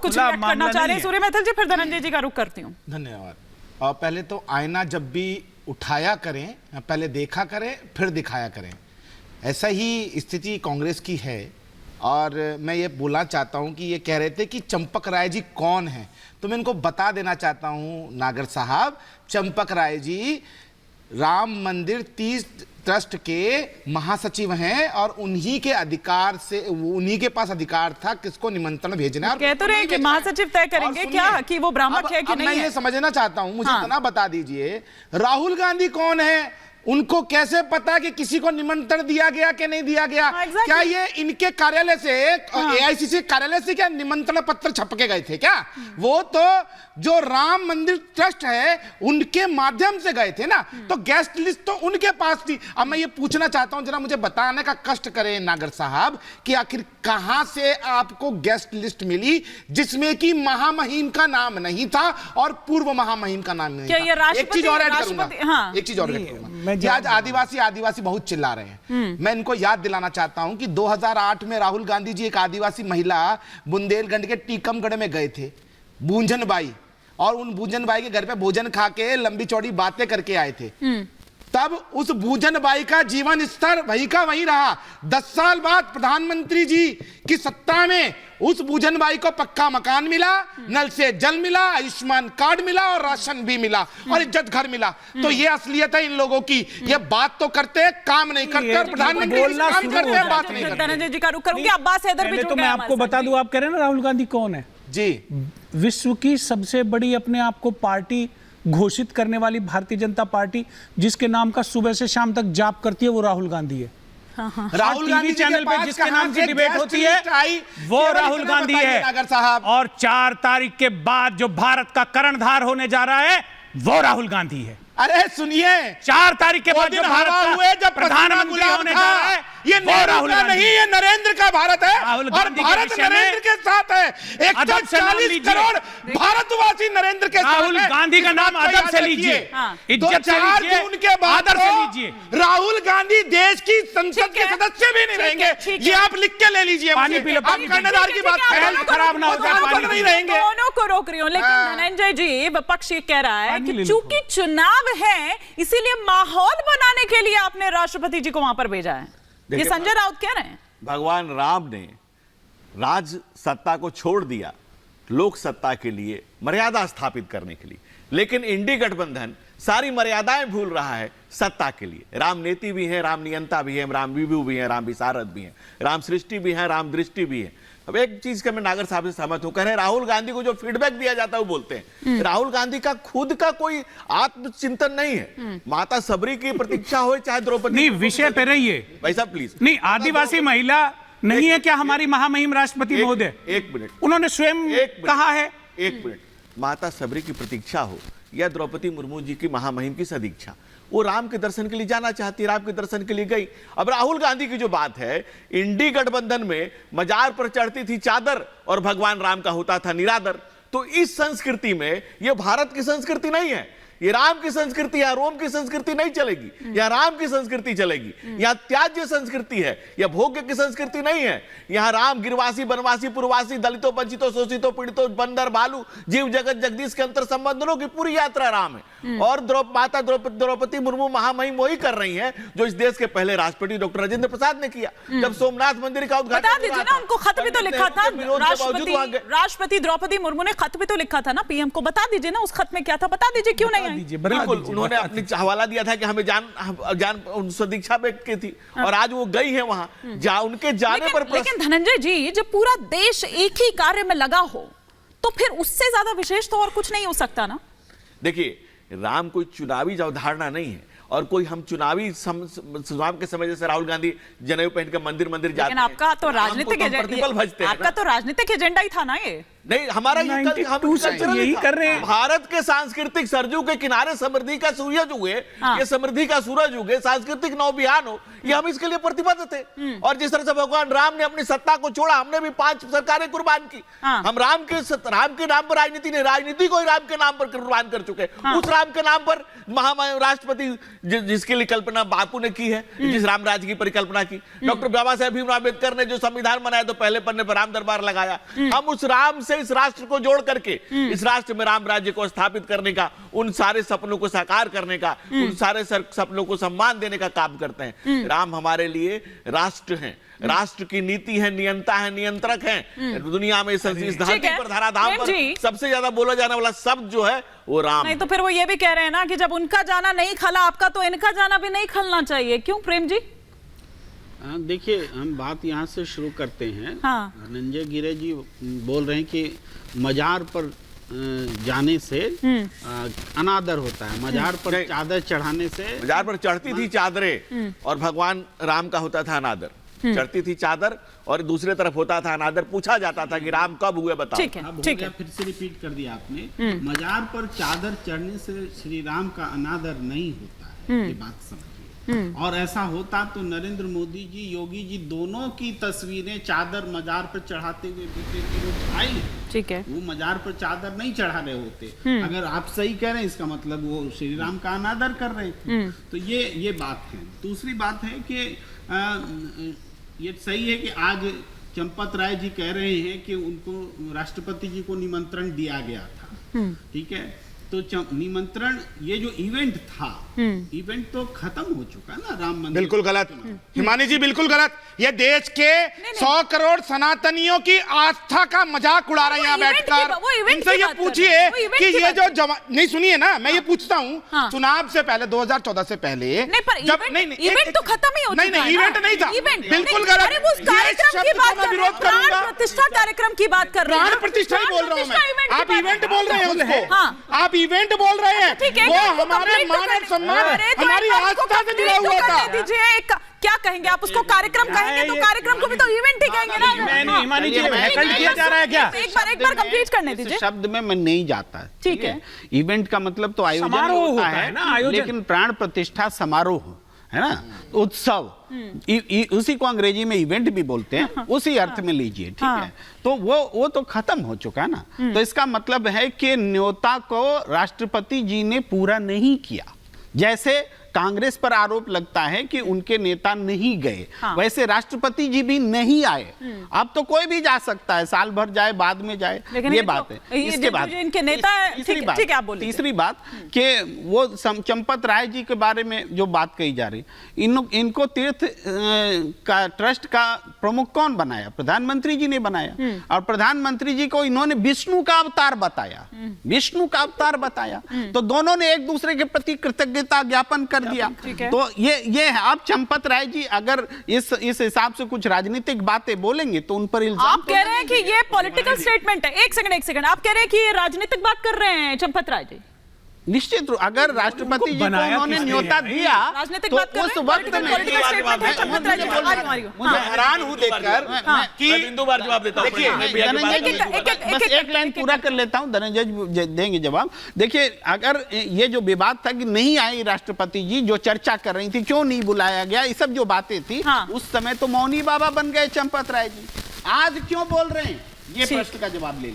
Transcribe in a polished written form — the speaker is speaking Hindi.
कुछ करना चाह रहे हैं सूर्य मैथिल जी, फिर धनंजय जी का रुख करती हूँ। धन्यवाद। और पहले तो आईना जब भी उठाया करें, पहले देखा करें फिर दिखाया करें। ऐसा ही स्थिति कांग्रेस की है। और मैं ये बोलना चाहता हूं कि ये कह रहे थे कि चंपक राय जी कौन है, तो मैं इनको बता देना चाहता हूं नागर साहब, चंपक राय जी राम मंदिर तीर्थ ट्रस्ट के महासचिव हैं और उन्हीं के अधिकार से, उन्हीं के पास अधिकार था किसको निमंत्रण भेजना है। कह तो रहे हैं कि महासचिव तय करेंगे क्या कि वो ब्राह्मण है कि नहीं है। मैं ये समझना चाहता हूं, मुझे इतना बता दीजिए, राहुल गांधी कौन है? उनको कैसे पता कि किसी को निमंत्रण दिया गया कि नहीं दिया गया? क्या ये इनके कार्यालय से, एआईसीसी कार्यालय से क्या निमंत्रण पत्र छपके गए थे क्या? वो तो जो राम मंदिर ट्रस्ट है उनके माध्यम से गए थे ना, तो गेस्ट लिस्ट तो उनके पास थी। अब मैं ये पूछना चाहता हूं, जरा मुझे बताने का कष्ट करें नागर साहब कि आखिर कहां से आपको गेस्ट लिस्ट मिली जिसमें कि महामहिम का नाम नहीं था और पूर्व महामहिम का नाम नहीं था। एक चीज और ऐड करूंगा, एक चीज और ऐड करूंगा। आज आदिवासी बहुत चिल्ला रहे हैं। मैं इनको याद दिलाना चाहता हूं कि 2008 में राहुल गांधी जी एक आदिवासी महिला बुंदेलखंड के टीकमगढ़ में गए थे, बूंजन बाई, और उन बूंजन बाई के घर पे भोजन खा के लंबी चौड़ी बातें करके आए थे। तब उस बूजन बाई का जीवन स्तर वही का वही रहा। 10 साल बाद प्रधानमंत्री जी की सत्ता में उस बूजन बाई को पक्का मकान मिला, नल से जल मिला, आयुष्मान कार्ड मिला और राशन भी मिला और इज्जत घर मिला। तो ये असलियत है इन लोगों की। ये बात तो करते हैं, काम नहीं करते। और प्रधानमंत्री काम करते हैं, बात नहीं करते। धनंजय जी का रुख करूंगी, अब्बास हैदर भी जुड़ गए। मैं आपको बता दूं, आप कह रहे हैं ना राहुल गांधी कौन है जी? विश्व की सबसे बड़ी अपने आप को पार्टी घोषित करने वाली भारतीय जनता पार्टी, जिसके नाम का सुबह से शाम तक जाप करती है, वो राहुल गांधी है। राहुल गांधी चैनल पे जिसके नाम की डिबेट होती है वो राहुल गांधी है। और 4 तारीख के बाद जो भारत का कर्णधार होने जा रहा है वो राहुल गांधी है। अरे सुनिए, 4 तारीख के बाद जो भारत का प्रधानमंत्री होने जा रहा है ये राहुल का नहीं, ये नरेंद्र का भारत है। और भारत नरेंद्र के साथ है। 140 करोड़ भारतवासी नरेंद्र के साथ है। राहुल गांधी का नाम अदब से लीजिए, इज्जत से लीजिए, उनके बाद आदर से लीजिए। राहुल गांधी देश की संसद के सदस्य भी नहीं रहेंगे। ये आप लिख के ले लीजिए। पानी पी लो, कर्णधार की बात खराब ना हो जाए, नहीं रहेंगे। दोनों को रोक रही हूँ, लेकिन धनंजय जी विपक्ष ये कह रहा है कि चूंकि चुनाव है इसीलिए माहौल बनाने के लिए आपने राष्ट्रपति जी को वहां पर भेजा है। ये संजय राउत कह रहे हैं। भगवान राम ने राज सत्ता को छोड़ दिया लोक सत्ता के लिए, मर्यादा स्थापित करने के लिए, लेकिन इंडी गठबंधन सारी मर्यादाएं भूल रहा है सत्ता के लिए। राम नीति भी है, राम नियंता भी है, राम विभू भी है, राम विशारद भी है, राम सृष्टि भी है, राम दृष्टि भी है। अब एक चीज का मैं नागर साहब से सहमत हूं, कह रहे हैं राहुल गांधी को जो फीडबैक दिया जाता है वो बोलते हैं। राहुल गांधी का खुद का कोई आत्मचिंतन नहीं है। माता सबरी की प्रतीक्षा हो चाहे द्रौपदी, नहीं विषय पे रहिए भाई साहब प्लीज। नहीं, आदिवासी महिला नहीं है क्या हमारी महामहिम राष्ट्रपति महोदय? एक मिनट, उन्होंने स्वयं कहा है। एक मिनट, माता सबरी की प्रतीक्षा हो या द्रौपदी मुर्मू जी की महामहिम की सदीक्षा, वो राम के दर्शन के लिए जाना चाहती है, राम के दर्शन के लिए गई। अब राहुल गांधी की जो बात है, इंडी गठबंधन में मजार पर चढ़ती थी चादर और भगवान राम का होता था निरादर। तो इस संस्कृति में ये भारत की संस्कृति नहीं है, ये राम की संस्कृति या रोम की संस्कृति नहीं चलेगी, या राम की संस्कृति चलेगी। यहाँ त्याज्य संस्कृति है, यह भोग्य की संस्कृति नहीं है। यहाँ राम गिरवासी, बनवासी, पुरवासी, दलितों, वंचितों, शोषितों, पीड़ितों, बंदर, भालू, जीव जगत जगदीश के अंतर संबंधों की पूरी यात्रा राम है। और माता द्रौपदी मुर्मू महामहिम वही कर रही है जो इस देश के पहले राष्ट्रपति डॉक्टर राजेंद्र प्रसाद ने किया जब सोमनाथ मंदिर का उद्घाटन। बता दीजिए ना, उनको खत भी तो लिखा था राष्ट्रपति द्रौपदी मुर्मू ने, खत भी तो लिखा था ना पीएम को। बता दीजिए ना उस खत में क्या था, बता दीजिए, क्यों नहीं? बिल्कुल, उन्होंने अपनी हवाला दिया था कि हमें जान सदीक्षा व्यक्त की थी और आज वो गई है वहां, उनके जाने पर। लेकिन धनंजय जी, जब पूरा देश एक ही कार्य में लगा हो तो फिर उससे ज्यादा विशेष तो और कुछ नहीं हो सकता ना। देखिए, राम कोई चुनावी अवधारणा नहीं है और कोई हम चुनावी चुनाव के समय जैसे राहुल गांधी जनेऊ पहन के मंदिर जाते हैं। आपका तो राजनीतिक एजेंडा ही था ना ये। नहीं, हमारा यही कर रहे हैं। भारत के सांस्कृतिक सरजू के किनारे समृद्धि का सूरज उगे, ये समृद्धि का सूरज उगे, सांस्कृतिक नवबिहान हो, ये हम इसके लिए प्रतिबद्ध थे। और जिस तरह से भगवान राम ने अपनी सत्ता को छोड़ा, हमने भी 5 सरकारें कुर्बान की। हम राम के नाम पर राजनीति नहीं, राजनीति को ही राम के नाम पर कुर्बान कर चुके। उस राम के नाम पर महामहिम राष्ट्रपति जिसकी कल्पना बापू ने की है, जिस राम राज्य की परिकल्पना की, डॉक्टर बाबा साहेब भीमराव अम्बेडकर ने जो संविधान बनाया तो पहले पन्ने पर राम दरबार लगाया। हम उस राम से से इस राष्ट्र को जोड़ करके इस राष्ट्र में राम राज्य को स्थापित करने का, उन सारे सपनों को साकार करने का, उन सारे सपनों को सम्मान देने का काम करते हैं। राम हमारे लिए राष्ट्र हैं, राष्ट्र की नीति है, नियंता है, नियंत्रक है। दुनिया में इस धरती पर धराधाम पर सबसे ज्यादा बोला जाने वाला शब्द जो है वो राम। नहीं तो फिर वो ये भी कह रहे हैं ना कि जब उनका जाना नहीं खला आपका, तो इनका जाना भी नहीं खलना चाहिए। क्यों प्रेम जी? देखिए, हम बात यहाँ से शुरू करते हैं। हाँ। धनंजय गिरे जी बोल रहे हैं कि मजार पर जाने से अनादर होता है, मजार पर चादर चढ़ाने से। मजार पर चढ़ती थी चादरें और भगवान राम का होता था अनादर। चढ़ती थी चादर और दूसरे तरफ होता था अनादर। पूछा जाता था कि राम कब हुए बताओ। ठीक है, ठीक है। फिर से रिपीट कर दिया आपने। मजार पर चादर चढ़ने से श्री राम का अनादर नहीं होता है, ये बात समझिए। और ऐसा होता तो नरेंद्र मोदी जी, योगी जी दोनों की तस्वीरें चादर मजार पर चढ़ाते हुए बीते रोज आई। ठीक है। वो मजार पर चादर नहीं चढ़ा रहे होते। अगर आप सही कह रहे हैं, इसका मतलब वो श्री राम का अनादर कर रहे थे। तो ये बात है। दूसरी बात है कि ये सही है कि आज चंपत राय जी कह रहे हैं कि उनको राष्ट्रपति जी को निमंत्रण दिया गया था। ठीक है, तो निमंत्रण, ये जो इवेंट था, इवेंट तो खत्म हो चुका ना राम मंदिर। बिल्कुल गलत हिमानी जी, बिल्कुल गलत। ये देश के 100 करोड़ सनातनियों की आस्था का मजाक उड़ा रहे हैं यहाँ बैठकर। इनसे ये पूछिए कि ये जो नहीं, सुनिए ना, मैं ये पूछता हूँ, चुनाव से पहले 2014 से पहले जब इवेंट तो खत्म ही हो चुका है। नहीं, इवेंट नहीं था, बिल्कुल गलत। प्रतिष्ठा कार्यक्रम की बात कर रहे हैं। प्राण प्रतिष्ठा ही बोल रहा हूँ मैं, आप इवेंट बोल रहे हैं उसको। आप इवेंट बोल रहे हैं, वो हमारे मान और सम्मान, हमारी आस्था से जुड़ा हुआ था। दीजिए, क्या कहेंगे आप उसको? कार्यक्रम कहेंगे तो कार्यक्रम को भी तो इवेंट ही कहेंगे ना। हिमानी जी, हैकल किया जा रहा है क्या? एक बार कंप्लीट करने दीजिए। शब्द में मैं नहीं जाता। ठीक है। इवेंट का मतलब तो आयोजन होता है ना, लेकिन प्राण प्रतिष्ठा समारोह है ना, उत्सव, उसी को अंग्रेजी में इवेंट भी बोलते हैं, उसी अर्थ में लीजिए। ठीक है, तो वो तो खत्म हो चुका है ना। तो इसका मतलब है कि न्योता को राष्ट्रपति जी ने पूरा नहीं किया। जैसे कांग्रेस पर आरोप लगता है कि उनके नेता नहीं गए, वैसे राष्ट्रपति जी भी नहीं आए। अब तो कोई भी जा सकता है, साल भर जाए, बाद में जाए, ये बात है। इसके बाद इनके नेता, ठीक है, आप बोलिए। तीसरी बात कि वो चंपत राय जी के बारे में जो बात कही जा रही, इनको तीर्थ का ट्रस्ट का प्रमुख कौन बनाया? प्रधानमंत्री जी ने बनाया। और प्रधानमंत्री जी को इन्होंने विष्णु का अवतार बताया, विष्णु का अवतार बताया। तो दोनों ने एक दूसरे के प्रति कृतज्ञता ज्ञापन कर दिया। तो ये है। आप चंपत राय जी अगर इस हिसाब से कुछ राजनीतिक बातें बोलेंगे तो उन पर इल्जाम। आप कह रहे हैं कि ये पॉलिटिकल स्टेटमेंट है। एक सेकंड, आप कह रहे हैं कि ये राजनीतिक बात कर रहे हैं चंपत राय जी? निश्चित रूप, अगर राष्ट्रपति जी को उन्होंने न्योता दिया तो उस वक्त में मैं हैरान हूं देखकर कि बिंदु बार जवाब देता हूं। देखिए, बस एक लाइन पूरा कर लेता हूं, धनंजय जी देंगे जवाब। देखिए, अगर ये जो विवाद था कि नहीं आई राष्ट्रपति जी, जो चर्चा कर रही थी, क्यों नहीं बुलाया गया, ये सब जो बातें थी, उस समय तो मौनी बाबा बन गए चंपत राय जी। आज क्यों बोल रहे हैं, ये प्रश्न का जवाब ले लीजिए।